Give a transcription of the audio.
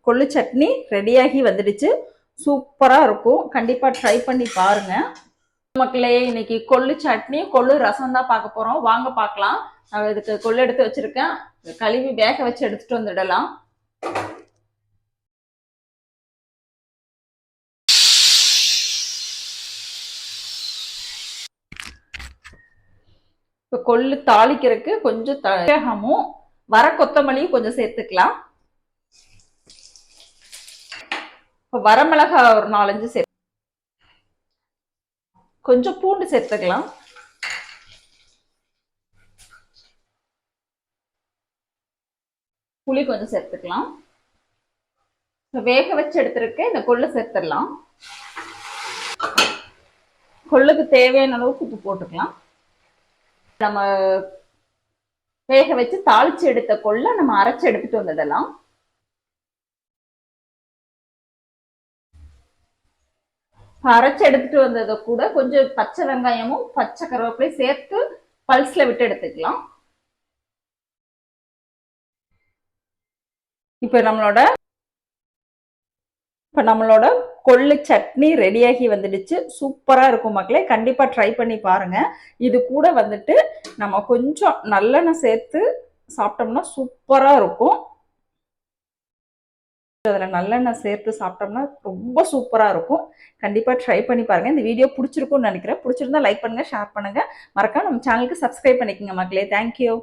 கொள்ளு சட்னி ரெடியாகி வந்துடுச்சு. சூப்பராக இருக்கும். கண்டிப்பாக ட்ரை பண்ணி பாருங்க மக்களே. இன்னைக்கு கொள்ளு சட்னி கொள்ளு ரசம் தான் பார்க்க போகிறோம். வாங்க பார்க்கலாம். நான் இதுக்கு கொள்ளு எடுத்து வச்சிருக்கேன். கழுவி வேக வச்சு எடுத்துட்டு வந்துடலாம். இப்போ கொள்ளு தாளிக்கிறதுக்கு கொஞ்சம் சீரகமும் வர கொத்தமல்லியும் கொஞ்சம் சேர்த்துக்கலாம். இப்போ வரமிளகாய் ஒரு 4-5 சேர்த்து, கொஞ்சம் பூண்டு சேர்த்துக்கலாம். புளி கொஞ்சம் சேர்த்துக்கலாம். வேக வச்சு எடுத்துருக்க இந்த கொள்ளு சேர்த்துடலாம். கொள்ளுக்கு தேவையான அளவுக்கு உப்பு போட்டுக்கலாம். நம்ம வேக வச்சு தாளிச்சு எடுத்த கொள்ளை நம்ம அரைச்சு எடுத்துட்டு வந்ததெல்லாம். அரைச்சு எடுத்துட்டு வந்ததை கூட கொஞ்சம் பச்சை வெங்காயமும் பச்சை கருவேப்பிலையும் சேர்த்து பல்ஸ்ல விட்டு எடுத்துக்கலாம். இப்ப நம்மளோட கொள்ளு சட்னி ரெடியாகி வந்துடுச்சு. சூப்பரா இருக்கும் மக்களே. கண்டிப்பா ட்ரை பண்ணி பாருங்க. இது கூட வந்துட்டு நம்ம கொஞ்சம் நல்லெண்ணெய் சேர்த்து சாப்பிட்டோம்னா சூப்பரா இருக்கும். அதில் நல்லெண்ணெய் சேர்த்து சாப்பிட்டோம்னா ரொம்ப சூப்பராக இருக்கும். கண்டிப்பாக ட்ரை பண்ணி பாருங்கள். இந்த வீடியோ பிடிச்சிருக்கும்னு நினைக்கிறேன். பிடிச்சிருந்தா லைக் பண்ணுங்கள், ஷேர் பண்ணுங்கள். மறக்காம நம்ம சேனலுக்கு சப்ஸ்கிரைப் பண்ணிக்கோங்க மக்களே. தேங்க்யூ.